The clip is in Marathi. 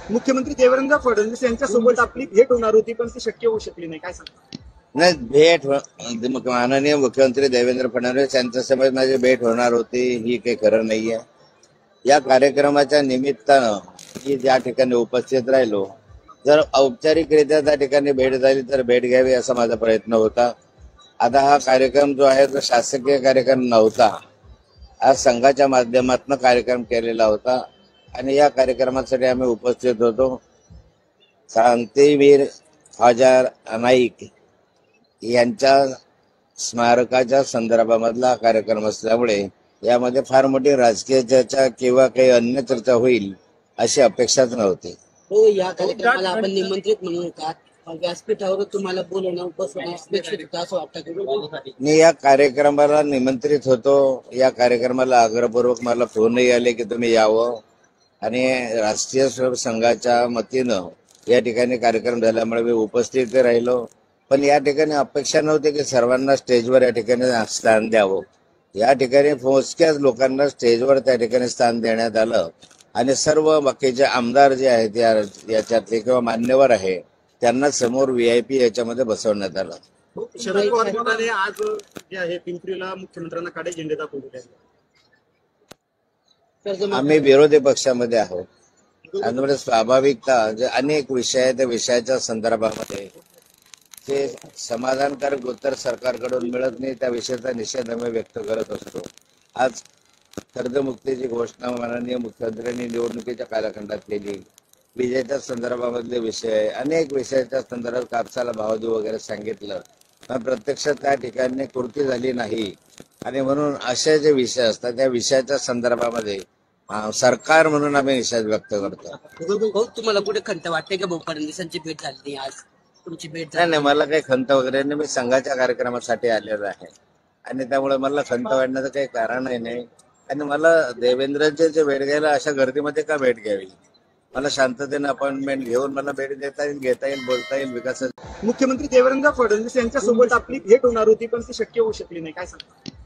मुख्यमंत्री देवेंद्र फडणवीस यांच्यासोबत आपली भेट होणार होती, पण ती शक्य होऊ शकली नाही, काय सांगता? नाही, माननीय मुख्यमंत्री देवेंद्र फडणवीस यांच्यासोबत माझी भेट होणार होती ही काही खरं नाहीये. या कार्यक्रमाच्या निमित्तानं मी ज्या ठिकाणी उपस्थित राहिलो, जर औपचारिकरित्या त्या ठिकाणी भेट झाली तर भेट घ्यावी असा माझा प्रयत्न होता. आता हा कार्यक्रम जो आहे तो शासकीय कार्यक्रम नव्हता, आज संघाच्या माध्यमातून कार्यक्रम केलेला होता आणि या कार्यक्रमासाठी आम्ही उपस्थित होतो. क्रांतीवीर ख्वाजा नाईक यांच्या स्मारकाच्या संदर्भामधला कार्यक्रम असल्यामुळे यामध्ये फार मोठी राजकीय चर्चा किंवा काही अन्य चर्चा होईल अशी अपेक्षाच नव्हती. हो, या कार्यक्रमाला आपण निमंत्रित म्हणून का व्यासपीठावर तुम्हाला बोलवणं बसवणं अपेक्षित होतं असं वाटतं? मी या कार्यक्रमाला निमंत्रित होतो. या कार्यक्रमाला आग्रहपूर्वक मला फोनही आले की तुम्ही यावं आणि राष्ट्रीय स्वयंसेवक संघाच्या वतीनं या ठिकाणी कार्यक्रम झाल्यामुळे मी उपस्थित राहिलो. पण या ठिकाणी अपेक्षा नव्हती की सर्वांना स्टेजवर या ठिकाणी स्थान द्यावं. या ठिकाणी मोजक्याच लोकांना स्टेजवर त्या ठिकाणी स्थान देण्यात आलं आणि सर्व बाकीचे आमदार जे आहेत याच्यातले किंवा मान्यवर आहे त्यांना समोर VIP याच्यामध्ये बसवण्यात आलं. शरद पवार गटाने आज जे आहे पिंपरीला मुख्यमंत्र्यांना काळे झेंडे दाखवले. आम्ही विरोधी पक्षामध्ये आहोत त्यामुळे स्वाभाविकता जे अनेक विषय आहेत त्या विषयाच्या संदर्भामध्ये ते समाधानकारक उत्तर सरकारकडून मिळत नाही, त्या विषयाचा निषेध आम्ही व्यक्त करत असतो. आज कर्जमुक्तीची घोषणा माननीय मुख्यमंत्र्यांनी निवडणुकीच्या कालखंडात केली. विजेच्या संदर्भामधले विषय, अनेक विषयाच्या संदर्भात कापसाला भाव देऊ वगैरे सांगितलं, पण प्रत्यक्षात त्या ठिकाणी कृती झाली नाही आणि म्हणून असे जे विषय असतात त्या विषयाच्या संदर्भामध्ये सरकार म्हणून आम्ही निषेध व्यक्त करतो. तुम्हाला कुठे खंत वाटते का भाऊ फडणवीसांची भेट झाली आज तुमची भेट? नाही, मला काही खंत वगैरे नाही. मी संघाच्या कार्यक्रमासाठी आलेलो आहे आणि त्यामुळे मला खंत वाटण्याचं काही कारणही नाही. आणि मला देवेंद्रचे भेट घ्यायला अशा गर्दीमध्ये का भेट घ्यावी? मला शांततेने अपॉइंटमेंट घेऊन मला भेट देता येईल, घेता येईल, बोलता येईल विकासात. मुख्यमंत्री देवेंद्र फडणवीस यांच्यासोबत आपली भेट होणार होती, पण ती शक्य होऊ शकली नाही, काय सांगता?